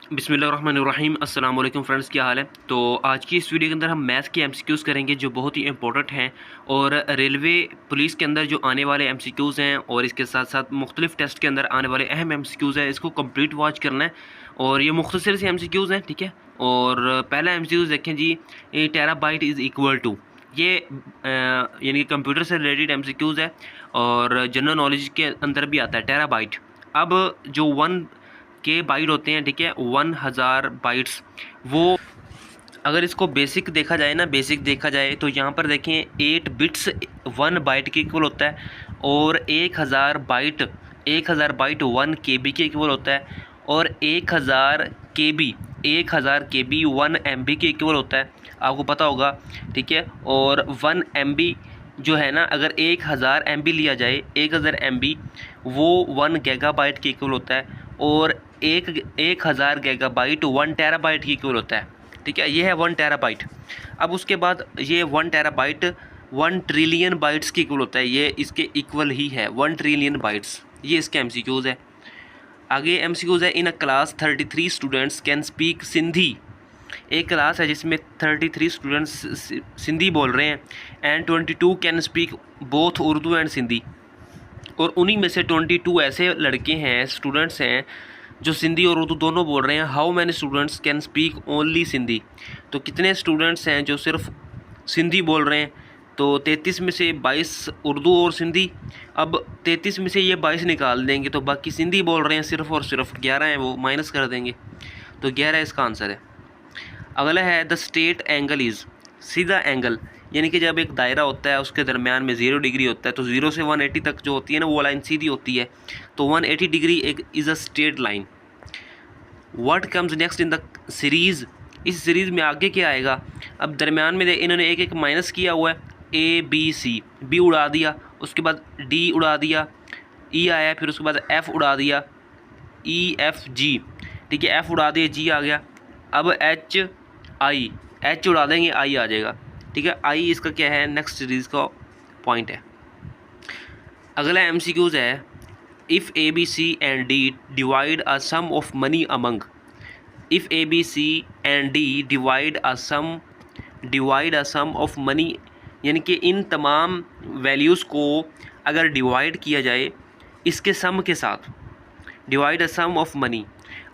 बिस्मिल्लाहिर्रहमानिर्रहीम। अस्सलाम वालेकुम फ्रेंड्स, क्या हाल है। तो आज की इस वीडियो के अंदर हम मैथ्स के एमसीक्यूज़ करेंगे जो बहुत ही इंपॉर्टेंट हैं और रेलवे पुलिस के अंदर जो आने वाले एमसीक्यूज़ हैं और इसके साथ साथ मुख्तलिफ टेस्ट के अंदर आने वाले अहम एमसीक्यूज़ हैं, इसको कंप्लीट वॉच करना है। और ये मुख्तसर से एमसीक्यूज़ हैं, ठीक है। और पहला एमसीक्यूज़ देखें जी, ए टेराबाइट इज़ इक्वल टू, ये यानी कि कंप्यूटर से रिलेटेड एमसीक्यूज़ है और जनरल नॉलेज के अंदर भी आता है टेराबाइट। अब जो 1 के बाइट होते हैं, ठीक है, 1000 बाइट्स, वो अगर इसको बेसिक देखा जाए ना, बेसिक देखा जाए तो यहाँ पर देखें 8 बिट्स 1 बाइट के इक्वल होता है और 1000 बाइट 1 केबी के इक्वल होता है और 1000 केबी 1 एमबी के इक्वल होता है, आपको पता होगा, ठीक है। और 1 एमबी जो है ना, अगर 1000 एमबी लिया जाए, 1000 एमबी वो 1 गीगाबाइट के इक्वल होता है और 1000 गीगाबाइट 1 टेराबाइट के इक्वल होता है, ठीक है। ये है 1 टेराबाइट। अब उसके बाद ये 1 टेराबाइट 1 ट्रिलियन बाइट्स के इक्वल होता है, ये इसके इक्वल ही है 1 ट्रिलियन बाइट्स। ये इसके एमसीक्यूज़ है। आगे एमसीक्यूज़ है, in a class 33 students can speak Sindhi. एक क्लास है जिसमें 33 स्टूडेंट्स सिंधी बोल रहे हैं and 22 can speak both Urdu and Sindhi. और उन्हीं में से 22 ऐसे लड़के हैं, स्टूडेंट्स हैं, जो सिंधी और उर्दू दोनों बोल रहे हैं। How many students can speak only Sindhi. तो कितने स्टूडेंट्स हैं जो सिर्फ सिंधी बोल रहे हैं। तो 33 में से 22 उर्दू और सिंधी। अब 33 में से ये 22 निकाल देंगे तो बाकी सिंधी बोल रहे हैं सिर्फ और सिर्फ 11 हैं, वो माइनस कर देंगे, तो 11 इसका आंसर है। अगला है द स्ट्रेट एंगल इज़, सीधा एंगल, यानी कि जब एक दायरा होता है उसके दरमियान में 0 डिग्री होता है तो 0 से 180 तक जो होती है ना, वो लाइन सीधी होती है, तो 180 डिग्री एक is a straight line. What comes next in the series, इस सीरीज़ में आगे क्या आएगा। अब दरमियान में इन्होंने एक एक माइनस किया हुआ है, ए बी सी, बी उड़ा दिया, उसके बाद डी उड़ा दिया, ई आया, फिर उसके बाद एफ़ उड़ा दिया, ई एफ जी, ठीक है, एफ़ उड़ा दिया, जी आ गया। अब एच आई, एच उड़ा देंगे, आई आ जाएगा, ठीक है। आई इसका क्या है, नेक्स्ट सीरीज़ का पॉइंट है। अगला एमसीक्यूज़ है, if A B C and D divide a sum of money among. If A B C and D divide a sum of money, यानी कि इन तमाम वैल्यूज़ को अगर डिवाइड किया जाए इसके सम के साथ, divide a sum of money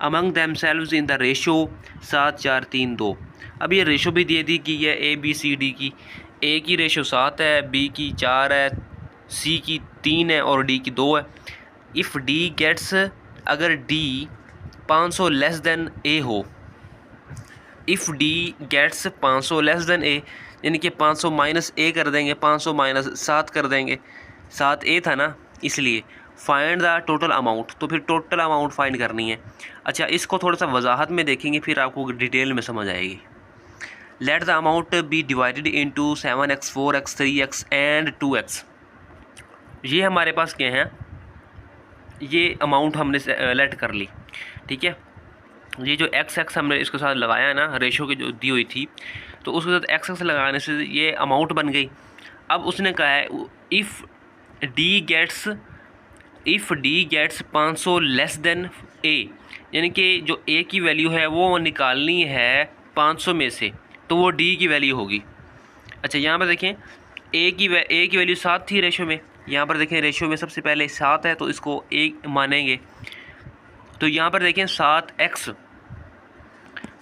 among themselves in the ratio 7 4 3 2। अब ये रेशो भी दे दी गई है ए बी सी डी की। ए की रेशो 7 है, बी की 4 है, सी की 3 है और डी की 2 है। इफ़ डी गेट्स, अगर डी 500 लेस देन ए हो, if D gets 500 less than A, यानी कि 500 माइनस ए कर देंगे, 500 माइनस 7 कर देंगे, 7 ए था ना, इसलिए फाइंड द टोटल अमाउंट, तो फिर टोटल अमाउंट फाइंड करनी है। अच्छा, इसको थोड़ा सा वजाहत में देखेंगे फिर आपको डिटेल में समझ आएगी। Let the amount be divided into 7x 4x 3x and 2x। ये हमारे पास क्या है, ये अमाउंट हमने लेट कर ली, ठीक है। ये जो x हमने इसके साथ लगाया है ना, रेशो की जो दी हुई थी, तो उसके साथ x लगाने से ये अमाउंट बन गई। अब उसने कहा है if D gets 500 less than A, यानी कि जो ए की वैल्यू है वो निकालनी है 500 में से, तो वो डी की वैल्यू होगी। अच्छा, यहाँ पर देखें ए की वैल्यू 7 थी रेशो में, यहाँ पर देखें रेशो में सबसे पहले 7 है तो इसको ए मानेंगे। तो यहाँ पर देखें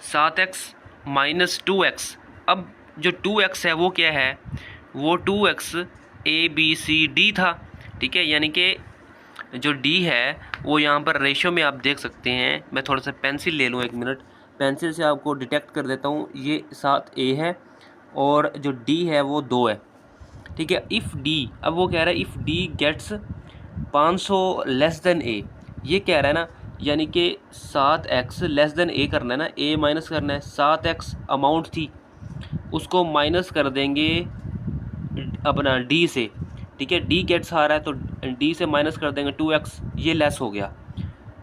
7x माइनस 2x। अब जो 2x है वो क्या है, वो 2x ए बी सी डी था, ठीक है। यानी कि जो डी है वो यहाँ पर रेशो में आप देख सकते हैं। मैं थोड़ा सा पेंसिल ले लूँ, 1 मिनट, पेंसिल से आपको डिटेक्ट कर देता हूँ। ये 7a है और जो डी है वो 2 है, ठीक है। इफ़ डी, अब वो कह रहा है if D gets 500 less than A, ये कह रहा है ना, यानी कि 7x लेस देन ए करना है ना, ए माइनस करना है। 7x अमाउंट थी, उसको माइनस कर देंगे अपना डी से, ठीक है। डी गेट्स आ रहा है तो डी से माइनस कर देंगे 2x, ये लेस हो गया,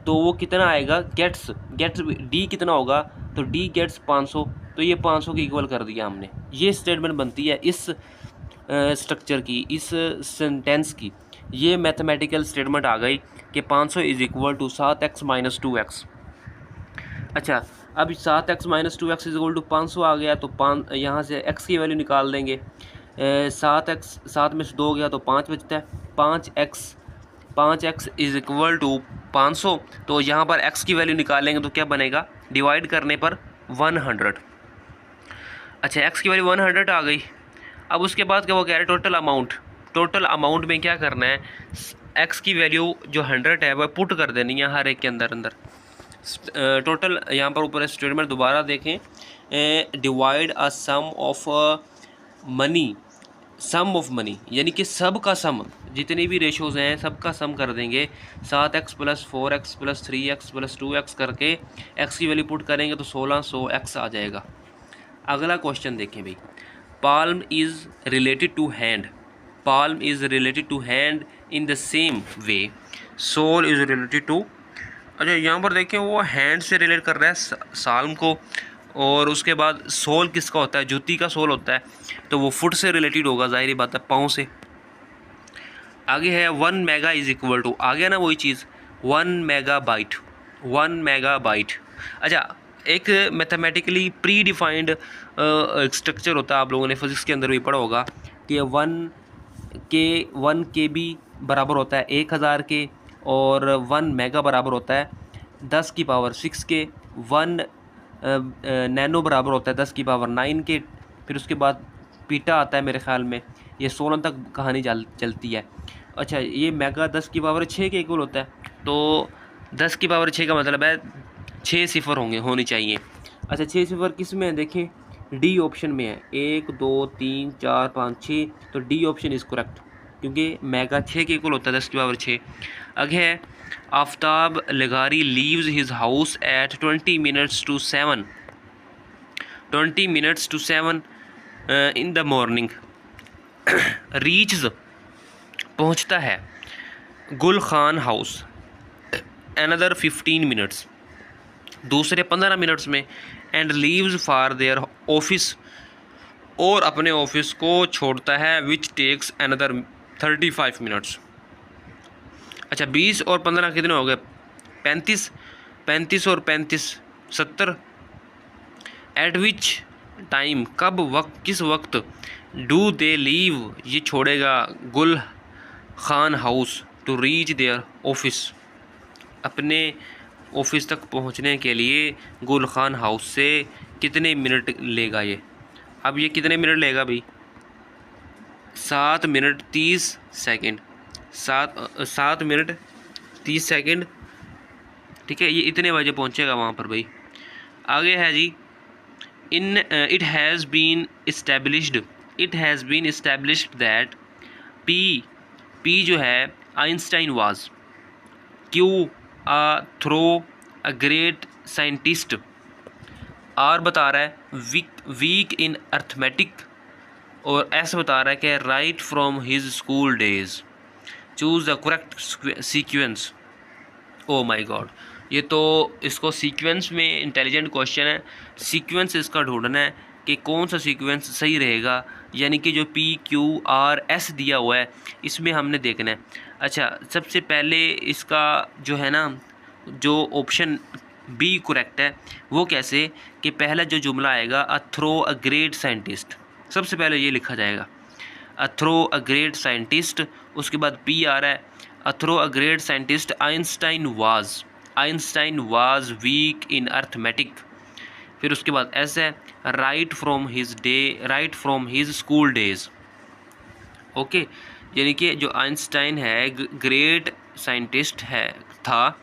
तो वो कितना आएगा, गेट्स डी कितना होगा, तो डी गेट्स 500, तो ये 500 की इक्वल कर दिया हमने। ये स्टेटमेंट बनती है इस स्ट्रक्चर की, इस सेंटेंस की। ये मैथमेटिकल स्टेटमेंट आ गई कि 500 is equal to 7x minus 2x। अच्छा, अब 7x minus 2x is equal to 500 आ गया, तो पाँच यहाँ से x की वैल्यू निकाल देंगे। 7x 7 में से 2 गया तो 5 बचता है। 5x इज इक्वल टू 500, तो यहाँ पर x की वैल्यू निकालेंगे तो क्या बनेगा, डिवाइड करने पर 100। अच्छा, x की वैल्यू 100 आ गई। अब उसके बाद क्या वो कह रहे हैं टोटल अमाउंट में क्या करना है, x की वैल्यू जो 100 है वह पुट कर देनी है हर एक के अंदर। टोटल यहाँ पर ऊपर स्टेटमेंट दोबारा देखें, divide a sum of money, यानी कि सब का सम, जितने भी रेशोज़ हैं सब का सम कर देंगे। 7x plus 4x plus 3x plus 2x करके x की वैल्यू पुट करेंगे तो 1600x आ जाएगा। अगला क्वेश्चन देखें भाई, palm is related to hand in the same way sole is related to. अच्छा, यहाँ पर देखें वो हैंड से रिलेट कर रहा है साल्म को, और उसके बाद सोल किसका होता है, जूती का सोल होता है, तो वो फुट से रिलेटेड होगा, ज़ाहिर बात है, पाँव से। आगे है 1 मेगा इज़ इक्वल टू, आ गया ना वही चीज़, 1 मेगाबाइट। अच्छा, एक मैथमेटिकली प्री डिफाइंड स्ट्रक्चर होता है, आप लोगों ने फिजिक्स के अंदर भी पढ़ा होगा कि 1 KB बराबर होता है 1000 के, और 1 मेगा बराबर होता है 10 की पावर 6 के, 1 नैनो बराबर होता है 10 की पावर 9 के। फिर उसके बाद पीटा आता है मेरे ख्याल में, ये 16 तक कहानी चलती है। अच्छा, ये मेगा 10 की पावर 6 के इक्वल होता है, तो 10 की पावर 6 का मतलब है 6 सिफर होनी चाहिए। अच्छा, 6 सिफर किस में है, देखें डी ऑप्शन में है, 1 2 3 4 5 6, तो डी ऑप्शन इज़ करेक्ट, क्योंकि मेगा 6 के इक्वल होता है 10 की पावर 6। आगे है आफ्ताब लगारी leaves his house at 20 minutes to 7 in the morning, reaches पहुंचता है गुल खान हाउस अनदर 15 मिनट्स, दूसरे 15 मिनट्स में, and leaves for their office, और अपने ऑफिस को छोड़ता है विच टेक्स अनदर 35 मिनट्स। अच्छा, 20 और 15 कितने हो गए, 35, 35 और 35 70। एट विच टाइम, कब, वक्त, किस वक्त, डू दे लीव, ये छोड़ेगा Gul Khan house, to reach their office, अपने ऑफिस तक पहुंचने के लिए गुल खान हाउस से कितने मिनट लेगा ये। अब ये कितने मिनट लेगा भाई, 7 मिनट 30 सेकेंड, 7 मिनट 30 सेकेंड, ठीक है, ये इतने बजे पहुंचेगा वहाँ पर भाई। आगे है जी, it has been established that P जो है Einstein was Q though a great scientist, R बता रहा है वीक इन अर्थमेटिक, और एस बता रहा है कि right from his school days, choose the correct sequence. Oh my God, ये तो इसको सीक्वेंस में इंटेलिजेंट क्वेश्चन है, सीक्वेंस इसका ढूंढना है कि कौन सा सीक्वेंस सही रहेगा, यानी कि जो PQRS दिया हुआ है इसमें हमने देखना है। अच्छा, सबसे पहले इसका जो है ना, जो ऑप्शन बी करेक्ट है वो कैसे, कि पहला जो जुमला आएगा a though a great scientist, सबसे पहले ये लिखा जाएगा a though a great scientist, उसके बाद पी आ रहा है a though a great scientist Einstein was weak in arithmetic, फिर उसके बाद एस है right from his school days. Okay, यानी कि जो आइंस्टाइन है ग्रेट साइंटिस्ट था,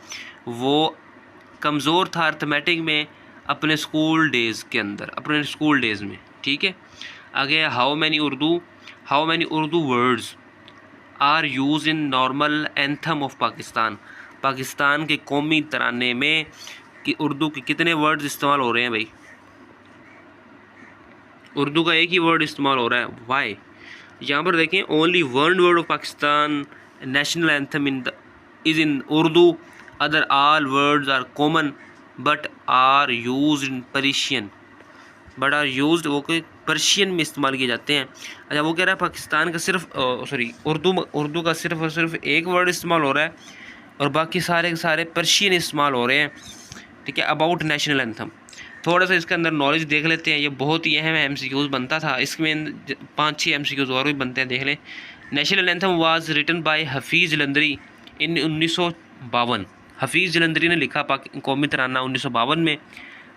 वो कमज़ोर था अर्थमेटिक में अपने स्कूल डेज़ में, ठीक है। आगे how many Urdu words are use in normal anthem of Pakistan के कौमी तराने में कि उर्दू के कितने वर्ड्स इस्तेमाल हो रहे हैं भाई, उर्दू का एक ही वर्ड इस्तेमाल हो रहा है, वाई। यहाँ पर देखें only one word of Pakistan national anthem is in Urdu, other all words are common but are use in वो कोई पर्शियन में इस्तेमाल किए जाते हैं। अच्छा, वो कह रहा है पाकिस्तान का सिर्फ उर्दू का सिर्फ और सिर्फ एक वर्ड इस्तेमाल हो रहा है और बाकी सारे के सारे पर्शियन इस्तेमाल हो रहे हैं। ठीक है, अबाउट नेशनल एंथम। थोड़ा सा इसके अंदर नॉलेज देख लेते हैं, ये बहुत ही अहम MCQs बनता था, इसमें 5-6 MCQs और भी बनते हैं, देख लें। National anthem was written by Hafeez Jalandhari in 1952। Hafeez Jalandhari ने लिखा कौमी तराना 1952 में।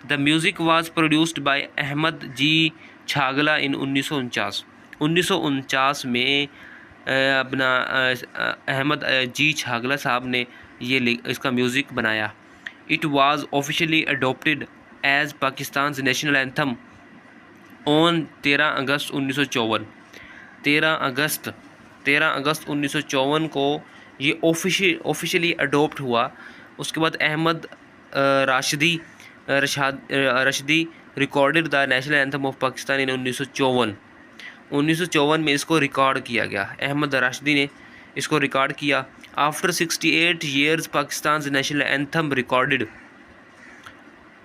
The music was produced by Ahmed G Chagla in 1949। 1949 में अपना अहमद जी छागला साहब ने ये इसका म्यूज़िक बनाया। It was officially adopted as Pakistan national anthem on 13 अगस्त 1954। 13 अगस्त 1954 को ये ऑफिशियली अडोप्ट हुआ। उसके बाद Ahmed Rushdi recorded the national anthem of Pakistan in 1954। 1954 में इसको रिकॉर्ड किया गया, अहमद राशिदी ने इसको रिकॉर्ड किया। After 68 years Pakistan national anthem recorded,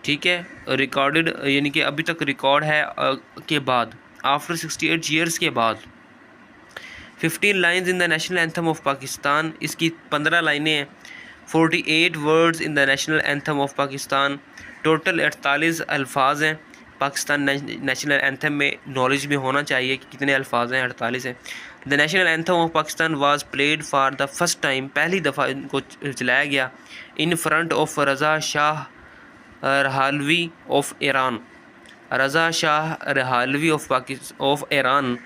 ठीक है, रिकॉर्डेड यानी कि अभी तक रिकॉर्ड है के बाद, आफ्टर 68 ईयर्स के बाद 15 lines in the national anthem of Pakistan, इसकी 15 लाइनें हैं। 48 words in the national anthem of Pakistan, total 48 अल्फाज हैं पाकिस्तान नेशनल एंथम में। नॉलेज भी होना चाहिए कि कितने अल्फाज हैं, 48 हैं। The national anthem of Pakistan was played for the first time, पहली दफ़ा इनको चलाया गया, in front of Reza Shah Pahlavi of Iran. Reza Shah Pahlavi of Iran,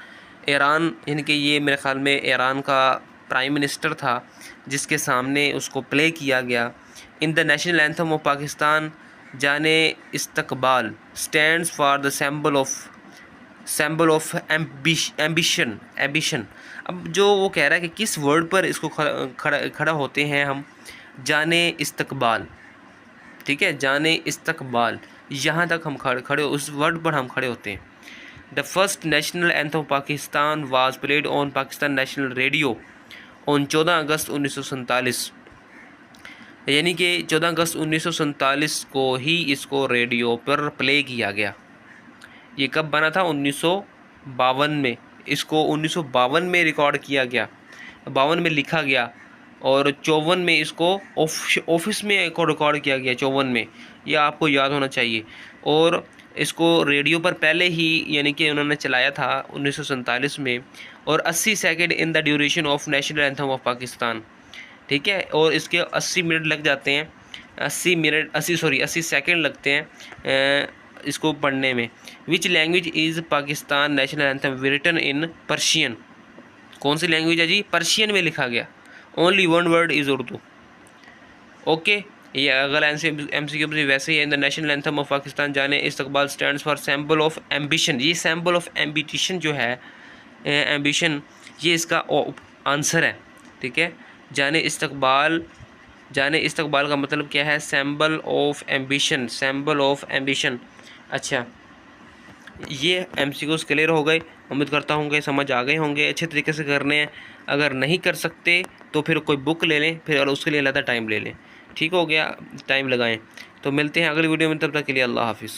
Iran यानी कि ये मेरे ख़्याल में ईरान का प्राइम मिनिस्टर था जिसके सामने उसको प्ले किया गया। इन the national anthem of Pakistan जाने इस्तकबाल stands for the symbol of ambition. अब जो वो कह रहा है कि किस वर्ड पर इसको खड़ा होते हैं हम, जाने इस्तकबाल, ठीक है, जाने इस्तकबाल, यहाँ तक हम खड़े उस वर्ड पर हम खड़े होते हैं। The first national anthem of Pakistan was played on Pakistan national radio on 14 अगस्त 1947, यानी कि 14 अगस्त 1947 को ही इसको रेडियो पर प्ले किया गया। ये कब बना था? 1952 में। इसको 1952 में रिकॉर्ड किया गया, 52 में लिखा गया और 54 में इसको ऑफिस में को रिकॉर्ड किया गया, 54 में। यह आपको याद होना चाहिए। और इसको रेडियो पर पहले ही यानी कि उन्होंने चलाया था 1947 में, और 80 second in the duration of national anthem of Pakistan, ठीक है। और इसके 80 मिनट लग जाते हैं, 80 सेकंड लगते हैं इसको पढ़ने में। Which language is Pakistan national anthem written in Persian, कौन सी लैंग्वेज है जी? पर्शियन में लिखा गया। Only one word is Urdu. Okay, ये अगला MCQ भी वैसे ही है। In the national anthem of Pakistan जाने इस्तकबाल stands for symbol of ambition. ये सिंबल ऑफ एम्बिशन जो है, एम्बिशन, ये इसका आंसर है, ठीक है। जाने इस्तकबाल का मतलब क्या है? Symbol of ambition, symbol of ambition. अच्छा, ये MCQs क्लियर हो गए। उम्मीद करता हूँ कि समझ आ गए होंगे। अच्छे तरीके से करने हैं, अगर नहीं कर सकते तो फिर कोई बुक ले लें, फिर और उसके लिए ज़्यादा टाइम ले लें। ठीक हो गया, टाइम लगाएं। तो मिलते हैं अगली वीडियो में, तब तक के लिए अल्लाह हाफिज़।